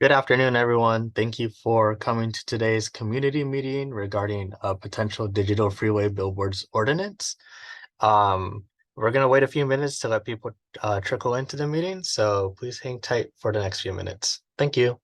Good afternoon, everyone. Thank you for coming to today's community meeting regarding a potential digital freeway billboards ordinance. We're going to wait a few minutes to let people trickle into the meeting, so please hang tight for the next few minutes. Thank you.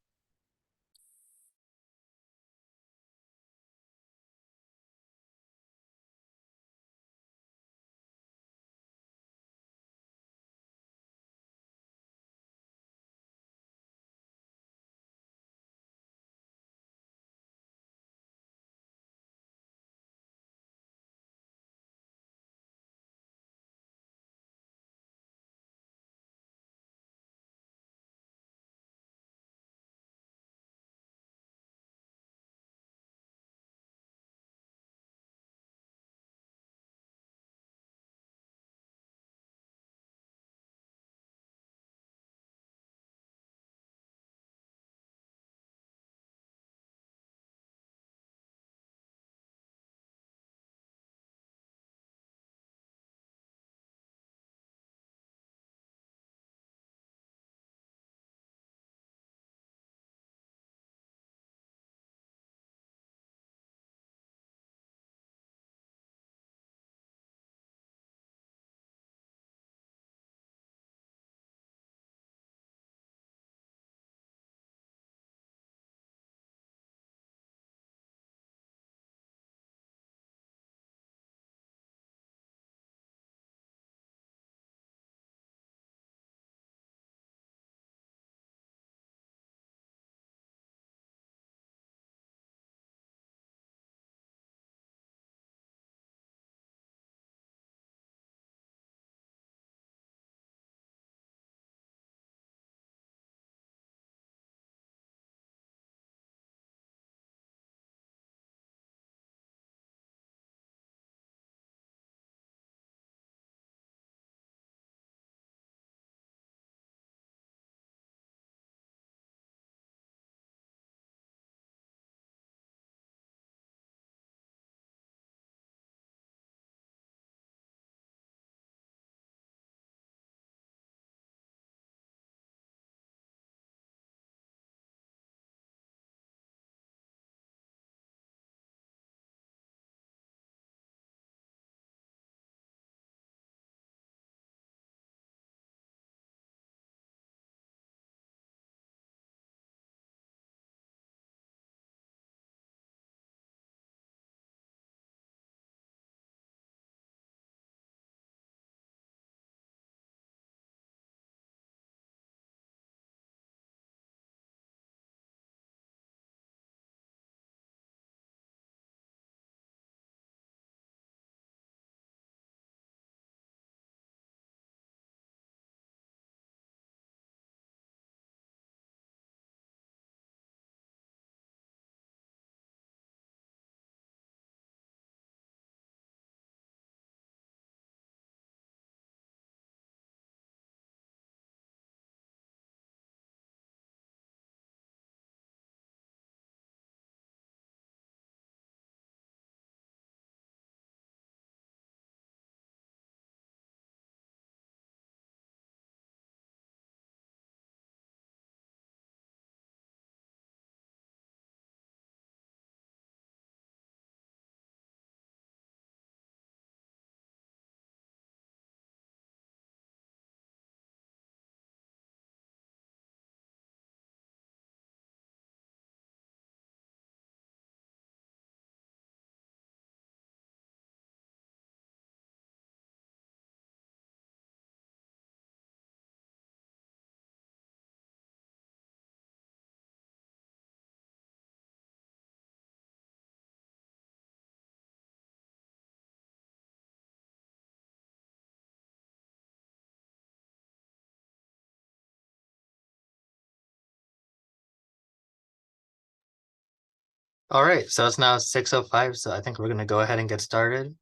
All right, so it's now 6:05, so I think we're going to go ahead and get started.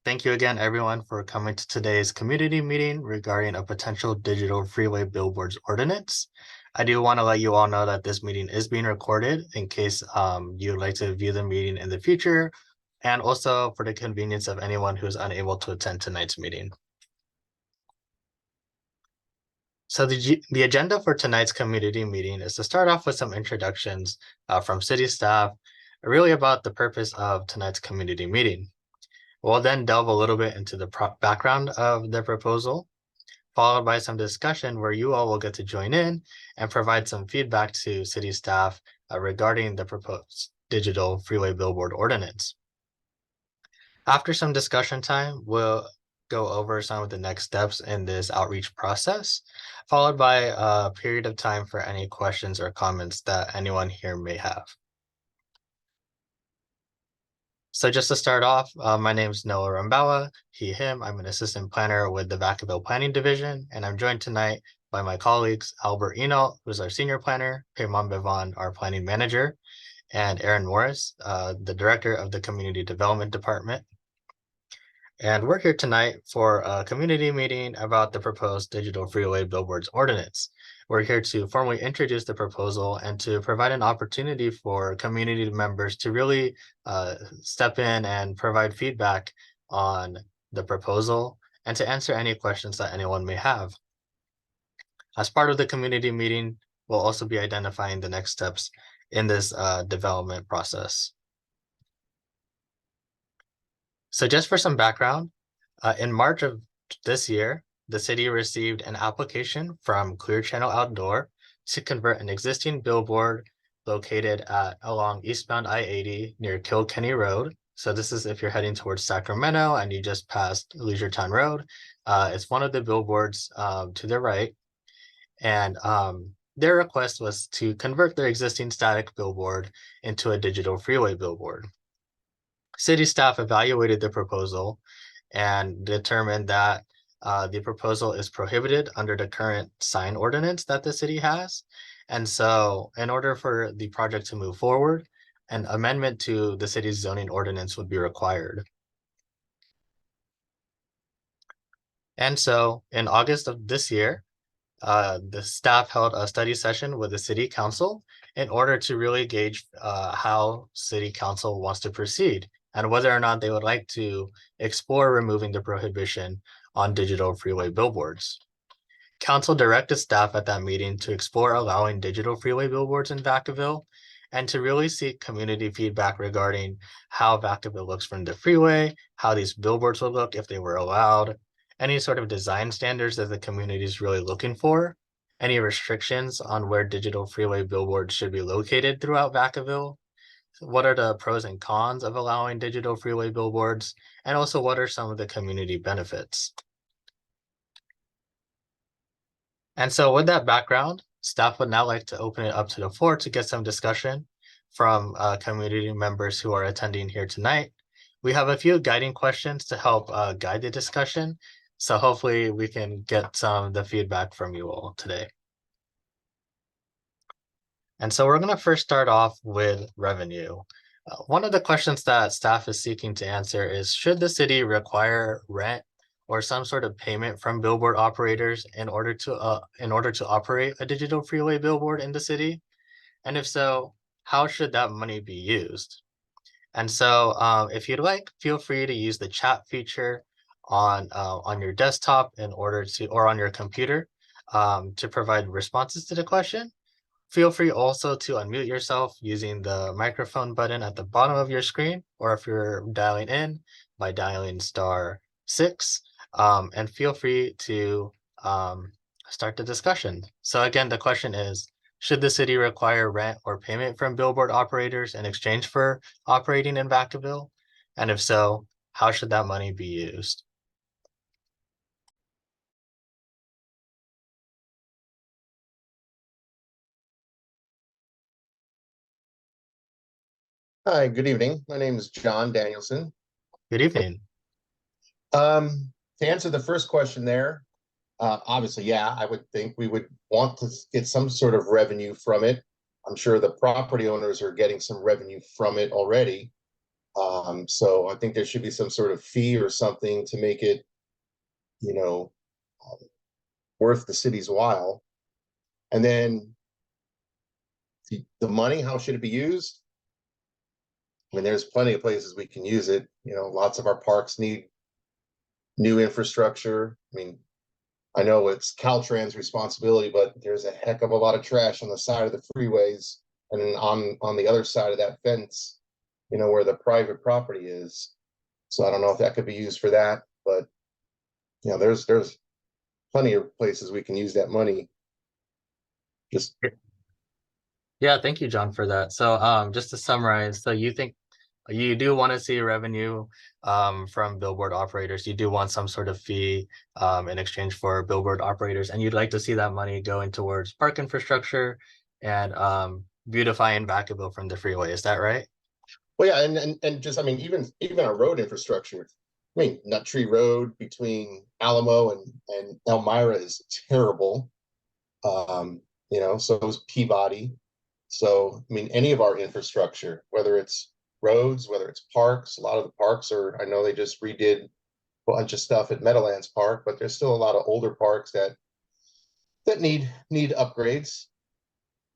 Thank you again, everyone, for coming to today's community meeting regarding a potential digital freeway billboards ordinance. I do want to let you all know that this meeting is being recorded in case you'd like to view the meeting in the future, and also for the convenience of anyone who's unable to attend tonight's meeting. So the agenda for tonight's community meeting is to start off with some introductions from city staff, really about the purpose of tonight's community meeting. We'll then delve a little bit into the background of the proposal, followed by some discussion where you all will get to join in and provide some feedback to city staff regarding the proposed digital freeway billboard ordinance. After some discussion time, we'll go over some of the next steps in this outreach process, followed by a period of time for any questions or comments that anyone here may have. So just to start off, my name is Noah Rambawa, he, him. I'm an assistant planner with the Vacaville Planning Division, and I'm joined tonight by my colleagues, Albert Eno, who's our senior planner, Payman Bevan, our planning manager, and Aaron Morris, the director of the Community Development Department. And we're here tonight for a community meeting about the proposed Digital Freeway Billboards Ordinance. We're here to formally introduce the proposal and to provide an opportunity for community members to really step in and provide feedback on the proposal and to answer any questions that anyone may have. As part of the community meeting, we'll also be identifying the next steps in this development process. So just for some background, in March of this year, the city received an application from Clear Channel Outdoor to convert an existing billboard located along eastbound I-80 near Kilkenny Road. So this is if you're heading towards Sacramento and you just passed Leisure Town Road. It's one of the billboards to the right. And their request was to convert their existing static billboard into a digital freeway billboard. City staff evaluated the proposal and determined that the proposal is prohibited under the current sign ordinance that the city has. And so in order for the project to move forward, an amendment to the city's zoning ordinance would be required. And so in August of this year, the staff held a study session with the city council in order to really gauge how city council wants to proceed and whether or not they would like to explore removing the prohibition on digital freeway billboards. Council directed staff at that meeting to explore allowing digital freeway billboards in Vacaville and to really seek community feedback regarding how Vacaville looks from the freeway, how these billboards would look if they were allowed, any sort of design standards that the community is really looking for, any restrictions on where digital freeway billboards should be located throughout Vacaville, what are the pros and cons of allowing digital freeway billboards, and also what are some of the community benefits. And so with that background, staff would now like to open it up to the floor to get some discussion from community members who are attending here tonight. We have a few guiding questions to help guide the discussion. So hopefully we can get some of the feedback from you all today. And so we're going to first start off with revenue. One of the questions that staff is seeking to answer is, should the city require rent or some sort of payment from billboard operators in order to operate a digital freeway billboard in the city? And if so, how should that money be used? And so if you'd like, feel free to use the chat feature on your desktop in order to, or on your computer to provide responses to the question. Feel free also to unmute yourself using the microphone button at the bottom of your screen, or if you're dialing in by dialing *6, and feel free to start the discussion. So again, the question is, should the city require rent or payment from billboard operators in exchange for operating in Vacaville? And if so, how should that money be used? Hi, good evening. My name is John Danielson. Good evening. To answer the first question there, obviously, yeah, I would think we would want to get some sort of revenue from it. I'm sure the property owners are getting some revenue from it already. So I think there should be some sort of fee or something to make it, worth the city's while. And then the money, how should it be used? I mean, there's plenty of places we can use it. Lots of our parks need new infrastructure. I mean, I know it's Caltrans' responsibility, but there's a heck of a lot of trash on the side of the freeways and on the other side of that fence, where the private property is. So I don't know if that could be used for that, but there's plenty of places we can use that money. Just Yeah, thank you, John, for that. So just to summarize, so you think you do want to see revenue from billboard operators. You do want some sort of fee in exchange for billboard operators, and you'd like to see that money going towards park infrastructure and beautifying Vacaville from the freeway. Is that right? well, yeah, and just I mean, even our road infrastructure. I mean, Nut Tree Road between Alamo and Elmira is terrible. So is Peabody. So, I mean, any of our infrastructure, whether it's roads, whether it's parks, a lot of the parks are, I know they just redid a bunch of stuff at Meadowlands Park, but there's still a lot of older parks that need upgrades.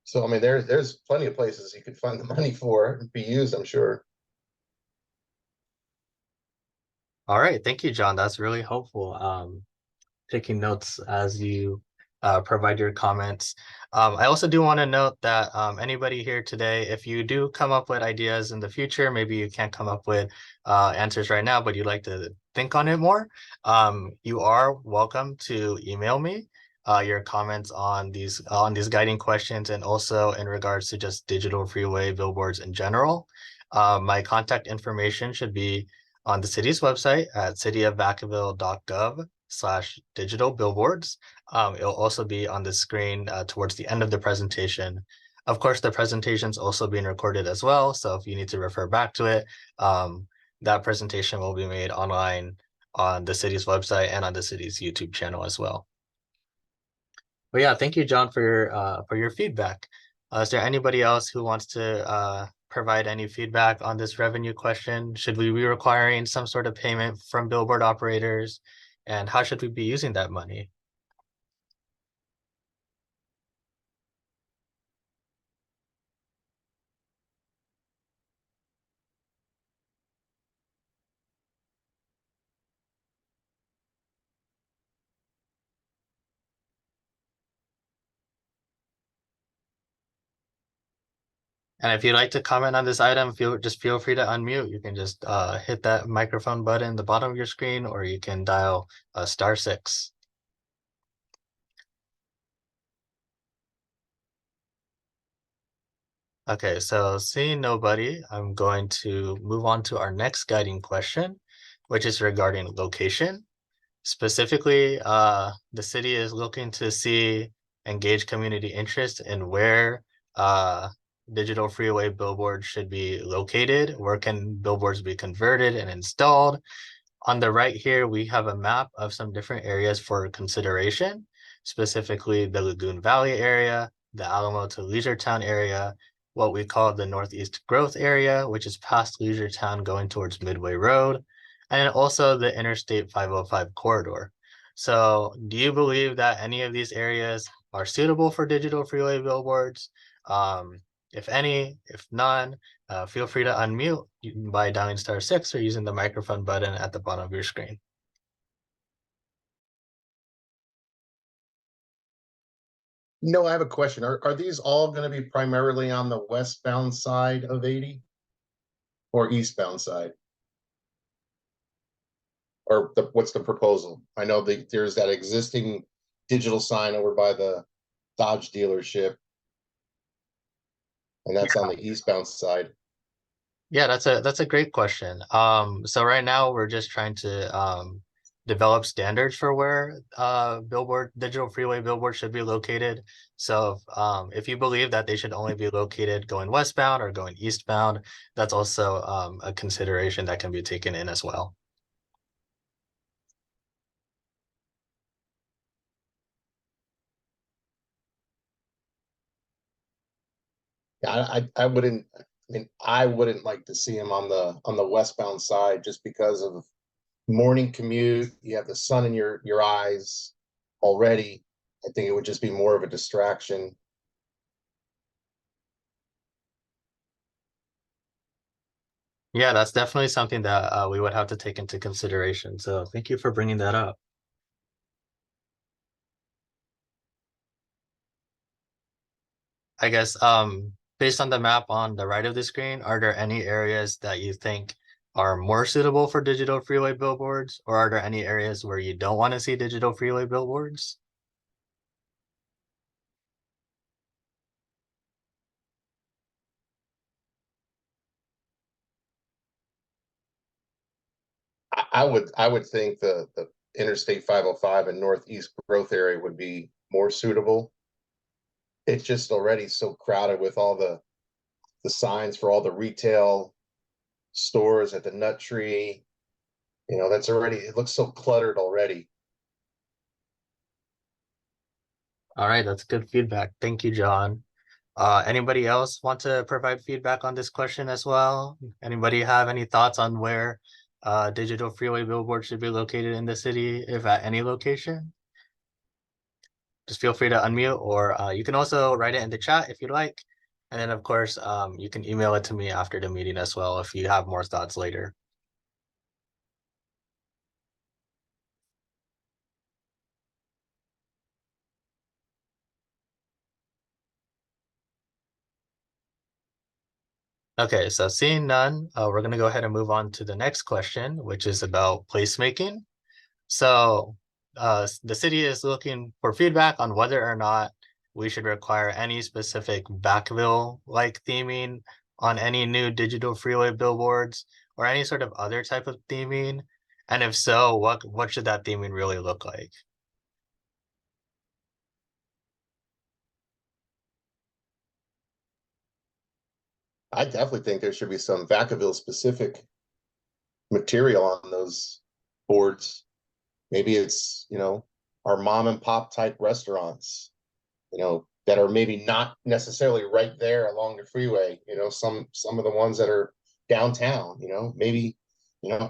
So, I mean, there's plenty of places you could find the money for and be used, I'm sure. All right, thank you, John. That's really helpful. Taking notes as you provide your comments. I also do want to note that anybody here today, if you do come up with ideas in the future, maybe you can't come up with answers right now, but you'd like to think on it more, you are welcome to email me your comments on these guiding questions and also in regards to just digital freeway billboards in general. My contact information should be on the city's website at cityofvacaville.gov/digital billboards. It'll also be on the screen towards the end of the presentation. Of course, the presentation is also being recorded as well. So if you need to refer back to it, that presentation will be made online on the city's website and on the city's YouTube channel as well. But yeah, thank you, John, for your feedback. Is there anybody else who wants to provide any feedback on this revenue question? Should we be requiring some sort of payment from billboard operators? And how should we be using that money? And if you'd like to comment on this item, feel free to unmute. You can just hit that microphone button at the bottom of your screen, or you can dial *6. Okay, so seeing nobody, I'm going to move on to our next guiding question, which is regarding location. Specifically, the city is looking to see engage community interest in where digital freeway billboards should be located, where can billboards be converted and installed. On the right here, we have a map of some different areas for consideration, specifically the Lagoon Valley area, the Alamo to Leisure area, what we call the Northeast Growth area, which is past Leisure going towards Midway Road, and also the Interstate 505 corridor. So do you believe that any of these areas are suitable for digital freeway billboards? If any, if none, feel free to unmute by dialing *6 or using the microphone button at the bottom of your screen. No, I have a question. Are these all going to be primarily on the westbound side of 80 or eastbound side? Or what's the proposal? I know there's that existing digital sign over by the Dodge dealership, and that's on the eastbound side. Yeah, that's a great question. So right now we're just trying to develop standards for where digital freeway billboards should be located. So if you believe that they should only be located going westbound or going eastbound, that's also a consideration that can be taken in as well. Yeah, I wouldn't. I mean, I wouldn't like to see them on the westbound side just because of morning commute. You have the sun in your eyes already. I think it would just be more of a distraction. Yeah, that's definitely something that we would have to take into consideration. So thank you for bringing that up. I guess based on the map on the right of the screen, are there any areas that you think are more suitable for digital freeway billboards, or are there any areas where you don't want to see digital freeway billboards? I would think the Interstate 505 and Northeast growth area would be more suitable. It's just already so crowded with all the signs for all the retail stores at the Nut Tree. That's already, it looks so cluttered already. All right, that's good feedback. Thank you, John. Anybody else want to provide feedback on this question as well? Anybody have any thoughts on where digital freeway billboards should be located in the city, if at any location? Just feel free to unmute, or you can also write it in the chat if you'd like. And then, of course, you can email it to me after the meeting as well if you have more thoughts later. Okay, so seeing none, we're going to go ahead and move on to the next question, which is about placemaking. So the city is looking for feedback on whether or not we should require any specific Backville-like theming on any new digital freeway billboards or any sort of other type of theming. And if so, what should that theming really look like? I definitely think there should be some Vacaville specific material on those boards. Maybe it's, our mom and pop type restaurants, that are maybe not necessarily right there along the freeway, some of the ones that are downtown, maybe,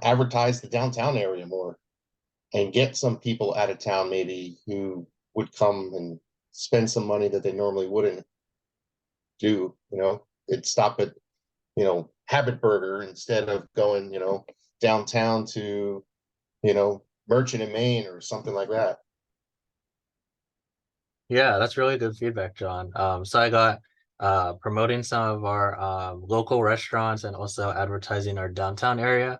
advertise the downtown area more and get some people out of town maybe who would come and spend some money that they normally wouldn't do, it'd stop at, Habit Burger instead of going, downtown to, Merchant in Maine or something like that. Yeah, that's really good feedback, John. So I got promoting some of our local restaurants and also advertising our downtown area.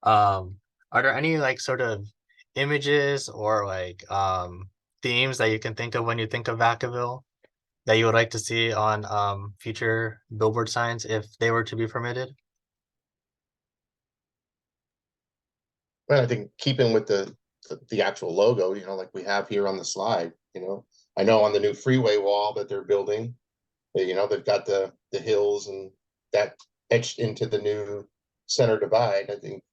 Um, are there any like sort of images or like themes that you can think of when you think of Vacaville that you would like to see on future billboard signs if they were to be permitted? But I think keeping with the actual logo, like we have here on the slide, I know on the new freeway wall that they're building, they've got the hills and that etched into the new center divide. I think,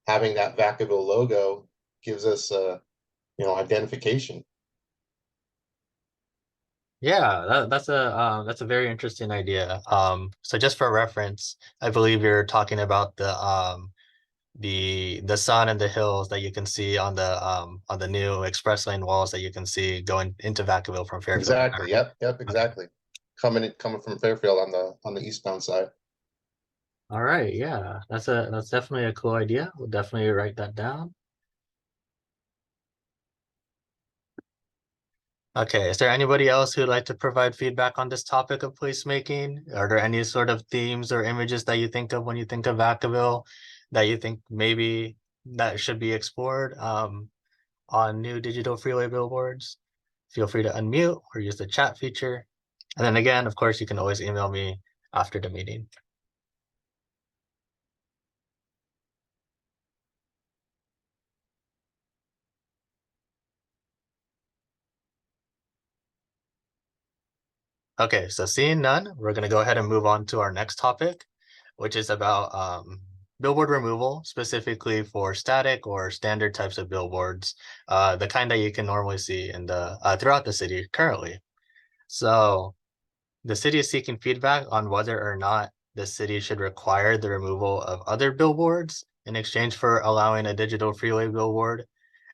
having that Vacaville logo gives us identification. Yeah, that's a very interesting idea. So just for reference, I believe you're talking about the sun and the hills that you can see on the new express lane walls that you can see going into Vacaville from Fairfield. Exactly. Yep, Okay. exactly. Coming from Fairfield on the eastbound side. All right, yeah, that's definitely a cool idea. We'll definitely write that down. Okay, is there anybody else who'd like to provide feedback on this topic of placemaking? Are there any sort of themes or images that you think of when you think of Vacaville that you think maybe that should be explored on new digital freeway billboards? Feel free to unmute or use the chat feature. And then again, of course, you can always email me after the meeting. Okay, so seeing none, we're going to go ahead and move on to our next topic, which is about billboard removal, specifically for static or standard types of billboards, the kind that you can normally see in the throughout the city currently. So the city is seeking feedback on whether or not the city should require the removal of other billboards in exchange for allowing a digital freeway billboard.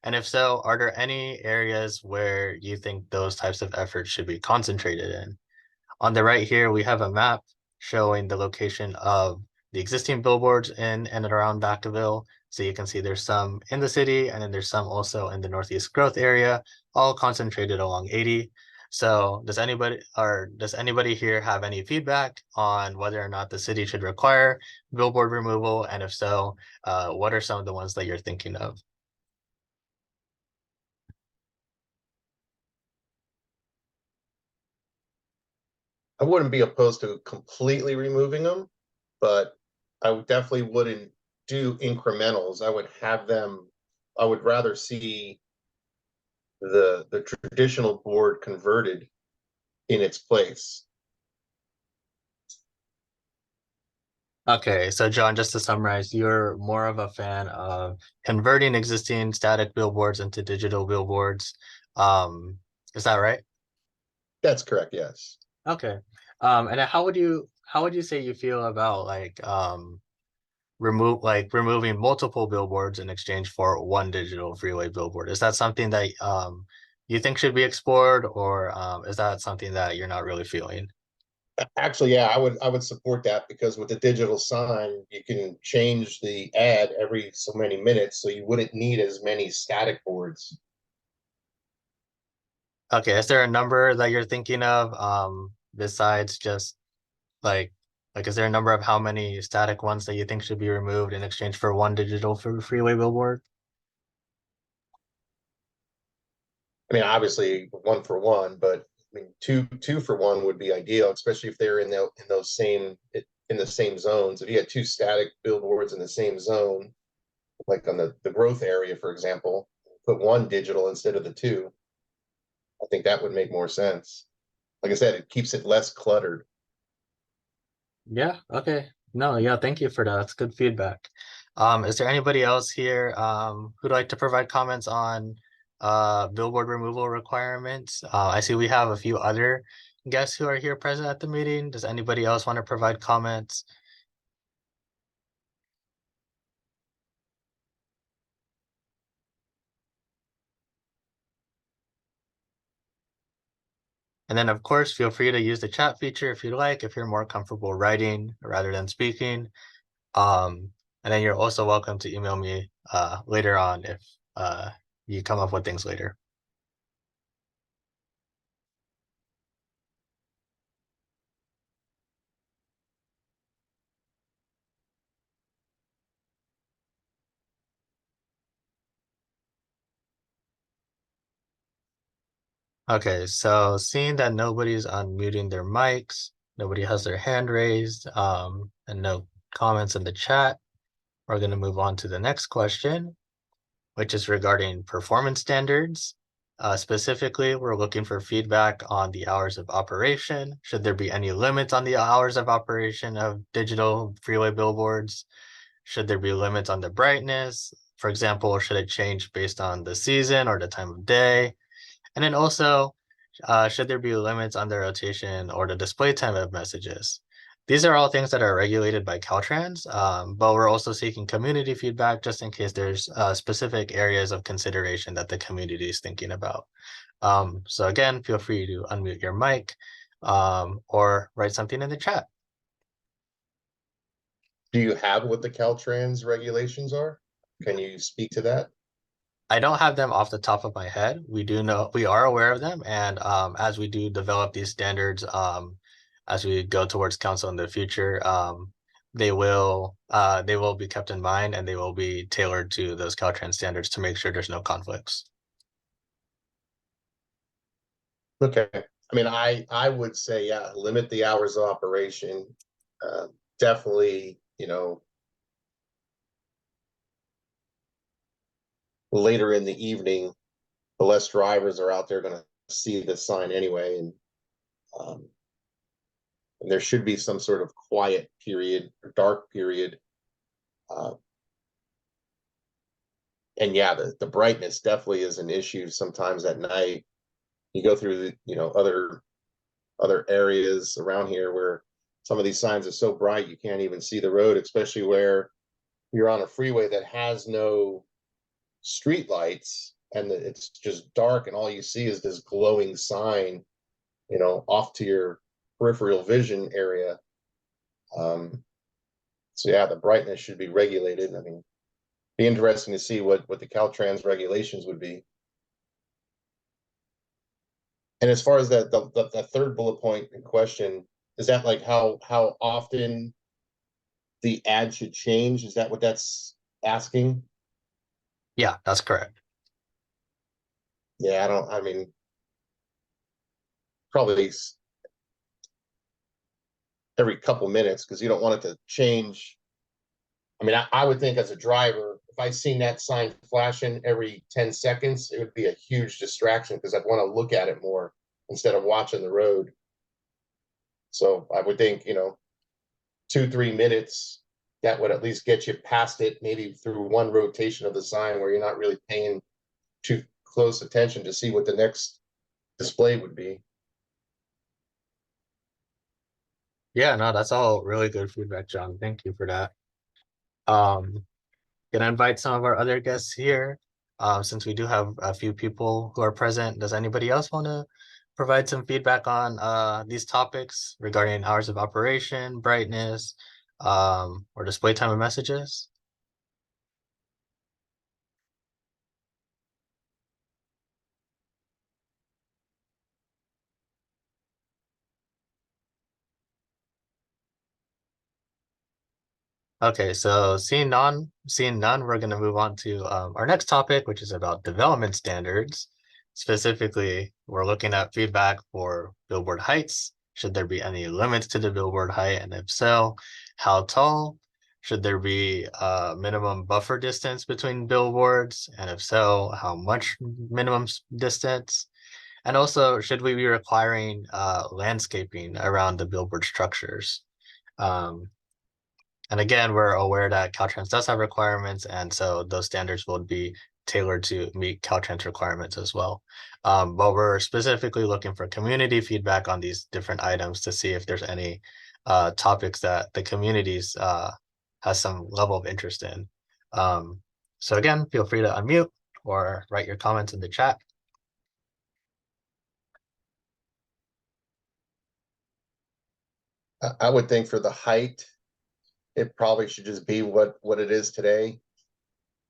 And if so, are there any areas where you think those types of efforts should be concentrated in? On the right here, we have a map showing the location of the existing billboards in and around Vacaville. So you can see there's some in the city and then there's some also in the Northeast growth area, all concentrated along 80. So does anybody here have any feedback on whether or not the city should require billboard removal? And if so, what are some of the ones that you're thinking of? I wouldn't be opposed to completely removing them, but definitely wouldn't do incrementals. I would rather see the traditional board converted in its place. Okay, so John, just to summarize, you're more of a fan of converting existing static billboards into digital billboards. Um, is that right? That's correct, yes. Okay. And then how would you say you feel about removing multiple billboards in exchange for one digital freeway billboard? Is that something that you think should be explored, or is that something that you're not really feeling? Actually, yeah, I would support that because with the digital sign, you can change the ad every so many minutes, so you wouldn't need as many static boards. Okay, is there a number that you're thinking of besides just like is there a number of how many static ones that you think should be removed in exchange for one digital freeway billboard? I mean, obviously one for one, but I mean two for one would be ideal, especially if they're in those same in the same zones. If you had two static billboards in the same zone, like on the growth area, for example, put one digital instead of the two. I think that would make more sense. Like I said, it keeps it less cluttered. Yeah, okay. No, yeah, thank you for that. That's good feedback. Is there anybody else here who'd like to provide comments on billboard removal requirements? I see we have a few other guests who are here present at the meeting. Does anybody else want to provide comments? And then, of course, feel free to use the chat feature if you like, if you're more comfortable writing rather than speaking. And then you're also welcome to email me later on if you come up with things later. Okay, so seeing that nobody's unmuting their mics, nobody has their hand raised, and no comments in the chat, we're going to move on to the next question, which is regarding performance standards. Specifically, we're looking for feedback on the hours of operation. Should there be any limits on the hours of operation of digital freeway billboards? Should there be limits on the brightness? For example, should it change based on the season or the time of day? And then also, should there be limits on the rotation or the display time of messages? These are all things that are regulated by Caltrans, but we're also seeking community feedback just in case there's specific areas of consideration that the community is thinking about. So again, feel free to unmute your mic or write something in the chat. Do you have what the Caltrans regulations are? Can you speak to that? I don't have them off the top of my head. We are aware of them, and as we do develop these standards, as we go towards council in the future, they will be kept in mind and they will be tailored to those Caltrans standards to make sure there's no conflicts. Okay. I mean, I would say, yeah, limit the hours of operation. Definitely, later in the evening, the less drivers are out there going to see the sign anyway, um, and there should be some sort of quiet period or dark period. Uh, and yeah, the brightness definitely is an issue sometimes at night. You go through the, other areas around here where some of these signs are so bright you can't even see the road, especially where you're on a freeway that has no street lights and it's just dark and all you see is this glowing sign, off to your peripheral vision area. So yeah, the brightness should be regulated. I mean, be interesting to see what the Caltrans regulations would be. And as far as the third bullet point in question, is that like how often the ad should change? Is that what that's asking? Yeah, that's correct. Yeah, I mean, probably every couple minutes because you don't want it to change. I mean, I would think as a driver, if I seen that sign flashing every 10 seconds, it would be a huge distraction because I'd want to look at it more instead of watching the road. So I would think, 2, 3 minutes, that would at least get you past it, maybe through one rotation of the sign where you're not really paying too close attention to see what the next display would be. Yeah, no, that's all really good feedback, John. Thank you for that. Um, Gonna invite some of our other guests here. Since we do have a few people who are present, does anybody else want to provide some feedback on these topics regarding hours of operation, brightness, or display time of messages? Okay, so seeing none, we're gonna move on to our next topic, which is about development standards. Specifically, we're looking at feedback for billboard heights. Should there be any limits to the billboard height? And if so, how tall? Should there be a minimum buffer distance between billboards? And if so, how much minimum distance? And also, should we be requiring landscaping around the billboard structures? Um, and again, we're aware that Caltrans does have requirements, and so those standards will be tailored to meet Caltrans requirements as well. But we're specifically looking for community feedback on these different items to see if there's any topics that the communities has some level of interest in. So again, feel free to unmute or write your comments in the chat. I would think for the height, it probably should just be what it is today,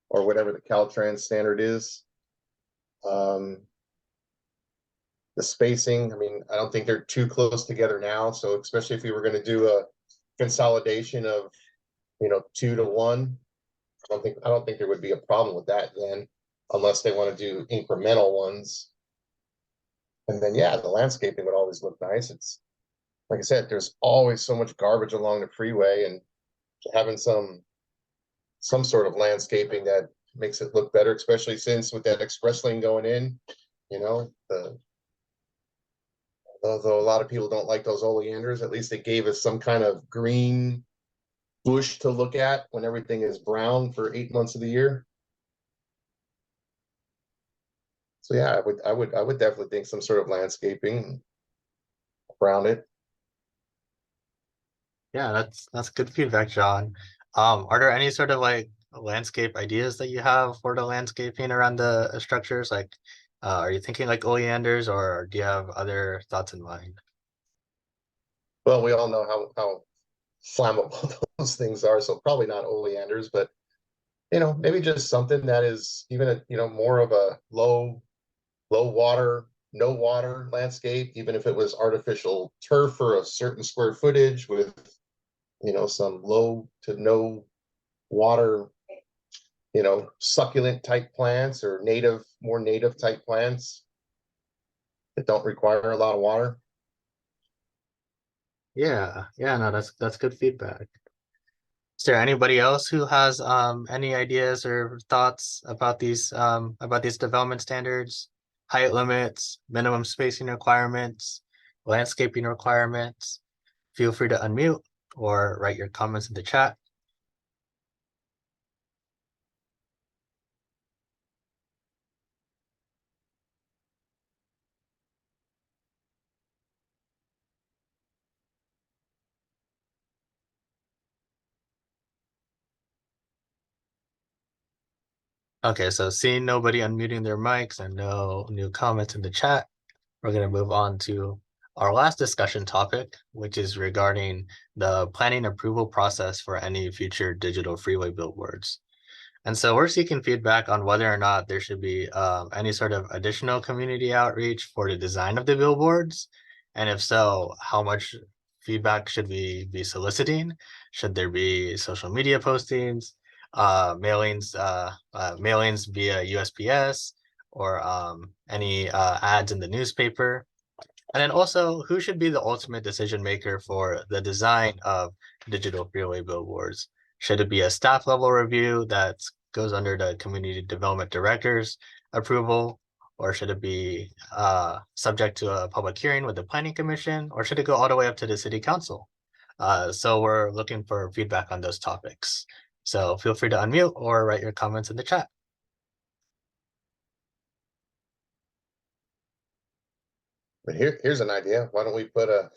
or whatever the Caltrans standard is. Um, the spacing, I mean, I don't think they're too close together now. So especially if we were going to do a consolidation of, 2 to 1, I don't think there would be a problem with that then, unless they want to do incremental ones. And then yeah, the landscaping would always look nice. It's like I said, there's always so much garbage along the freeway, and having some sort of landscaping that makes it look better, especially since with that express lane going in, the although a lot of people don't like those oleanders, at least it gave us some kind of green bush to look at when everything is brown for 8 months of the year. So yeah, I would definitely think some sort of landscaping around it. Yeah, that's good feedback, John. Are there any sort of like landscape ideas that you have for the landscaping around the structures? Like, are you thinking like oleanders, or do you have other thoughts in mind? Well, we all know how flammable those things are, so probably not oleanders, but maybe just something that is even more of a low water, no water landscape, even if it was artificial turf for a certain square footage with some low to no water, succulent type plants or more native type plants that don't require a lot of water. Yeah, no, that's good feedback. Is there anybody else who has any ideas or thoughts about these development standards, height limits, minimum spacing requirements, landscaping requirements? Feel free to unmute or write your comments in the chat. Okay, so seeing nobody unmuting their mics and no new comments in the chat, we're going to move on to our last discussion topic, which is regarding the planning approval process for any future digital freeway billboards. And so we're seeking feedback on whether or not there should be any sort of additional community outreach for the design of the billboards. And if so, how much feedback should we be soliciting? Should there be social media postings, mailings via USPS, or any ads in the newspaper? And then also, who should be the ultimate decision maker for the design of digital freeway billboards? Should it be a staff level review that goes under the community development director's approval? Or should it be subject to a public hearing with the planning commission? Or should it go all the way up to the city council? So we're looking for feedback on those topics. So feel free to unmute or write your comments in the chat. But here's an idea. Why don't we put a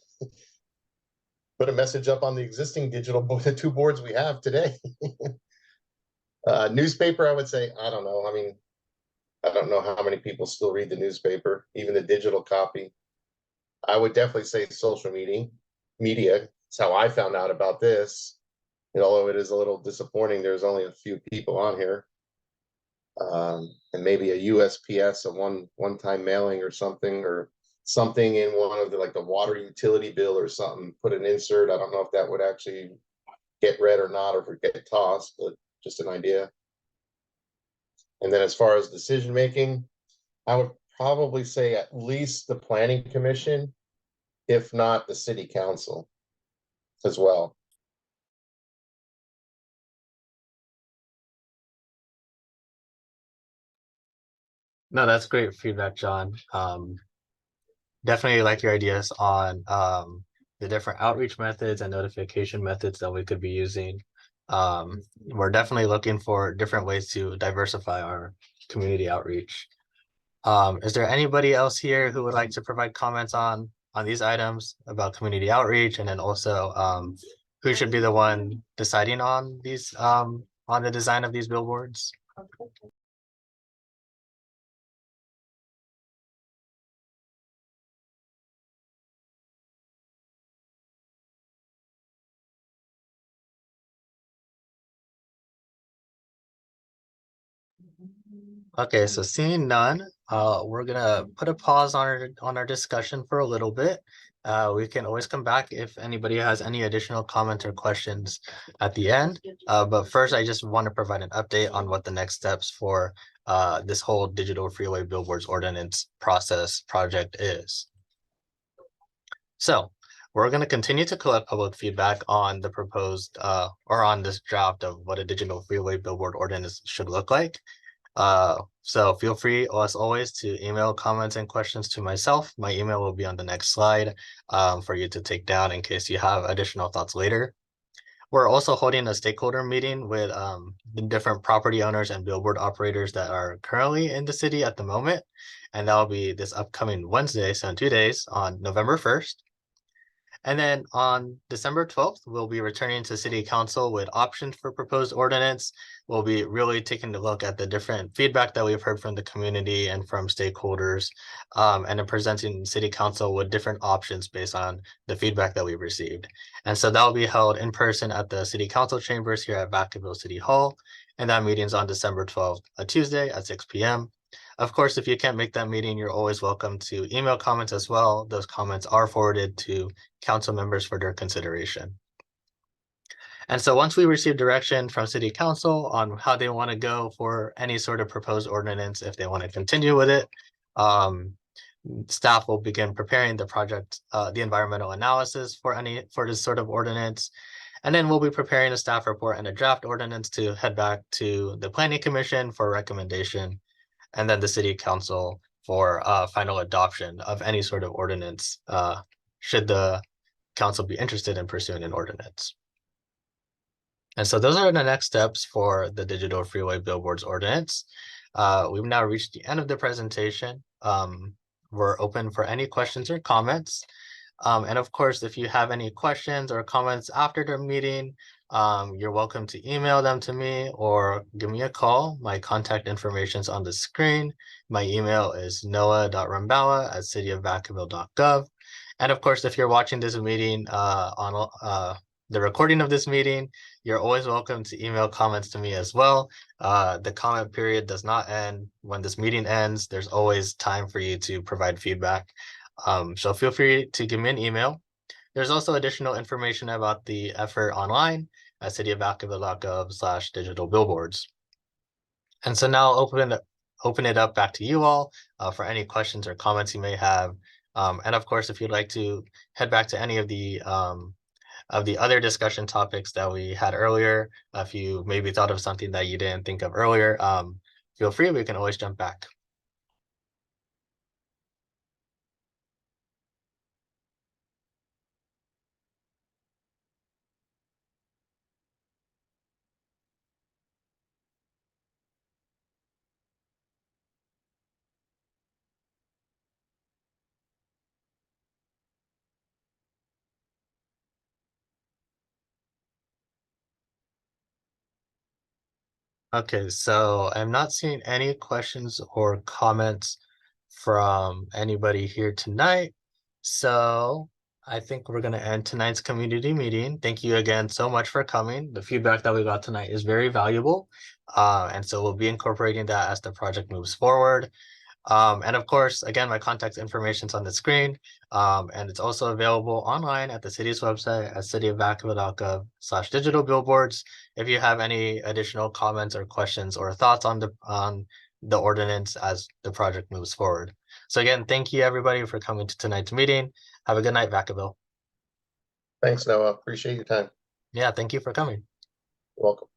message up on the existing the 2 boards we have today? Newspaper, I would say, I don't know. I mean, I don't know how many people still read the newspaper, even the digital copy. I would definitely say social media. It's how I found out about this. And although it is a little disappointing, there's only a few people on here. And maybe a USPS, a one-time mailing or something in one of the, like the water utility bill or something, put an insert. I don't know if that would actually get read or not, or if it get tossed, but just an idea. And then as far as decision making, I would probably say at least the planning commission, if not the city council as well. No, that's great feedback, John. Definitely like your ideas on the different outreach methods and notification methods that we could be using. We're definitely looking for different ways to diversify our community outreach. Is there anybody else here who would like to provide comments on these items about community outreach, and then also who should be the one deciding on these on the design of these billboards? Okay, so seeing none, we're gonna put a pause on our discussion for a little bit. We can always come back if anybody has any additional comments or questions at the end. But first, I just want to provide an update on what the next steps for this whole Digital Freeway Billboards Ordinance project is. So we're going to continue to collect public feedback on the proposed or on this draft of what a digital freeway billboard ordinance should look like. So feel free, as always, to email comments and questions to myself. My email will be on the next slide for you to take down in case you have additional thoughts later. We're also holding a stakeholder meeting with the different property owners and billboard operators that are currently in the city at the moment. And that will be this upcoming Wednesday, so in 2 days, on November 1st. And then on December 12th, we'll be returning to City Council with options for proposed ordinance. We'll be really taking a look at the different feedback that we've heard from the community and from stakeholders, and then presenting City Council with different options based on the feedback that we've received. And so that will be held in person at the City Council chambers here at Vacaville City Hall. And that meeting's on December 12th, a Tuesday at 6 p.m. Of course, if you can't make that meeting, you're always welcome to email comments as well. Those comments are forwarded to council members for their consideration. And so once we receive direction from City Council on how they want to go for any sort of proposed ordinance, if they want to continue with it, staff will begin preparing the project, the environmental analysis for this sort of ordinance. And then we'll be preparing a staff report and a draft ordinance to head back to the Planning Commission for recommendation, and then the City Council for final adoption of any sort of ordinance, should the council be interested in pursuing an ordinance. And so those are the next steps for the Digital Freeway Billboards Ordinance. We've now reached the end of the presentation. We're open for any questions or comments. And of course, if you have any questions or comments after the meeting, you're welcome to email them to me or give me a call. My contact information is on the screen. My email is noah.rumbawa@cityofvacaville.gov. And of course, if you're watching this meeting the recording of this meeting. You're always welcome to email comments to me as well. The comment period does not end when this meeting ends. There's always time for you to provide feedback. So feel free to give me an email. There's also additional information about the effort online at cityofvacaville.gov/digital billboards. And so now I'll open it up back to you all for any questions or comments you may have. And of course, if you'd like to head back to any of the other discussion topics that we had earlier, if you maybe thought of something that you didn't think of earlier, feel free, we can always jump back. Okay, so I'm not seeing any questions or comments from anybody here tonight. So I think we're going to end tonight's community meeting. Thank you again so much for coming. The feedback that we got tonight is very valuable. And so we'll be incorporating that as the project moves forward. And of course, again, my contact information is on the screen, and it's also available online at the city's website at cityofvacaville.gov/digital billboards. If you have any additional comments or questions or thoughts on the ordinance as the project moves forward. So again, thank you everybody for coming to tonight's meeting. Have a good night, Vacaville. Thanks, Noah. Appreciate your time. Yeah, thank you for coming. You're welcome.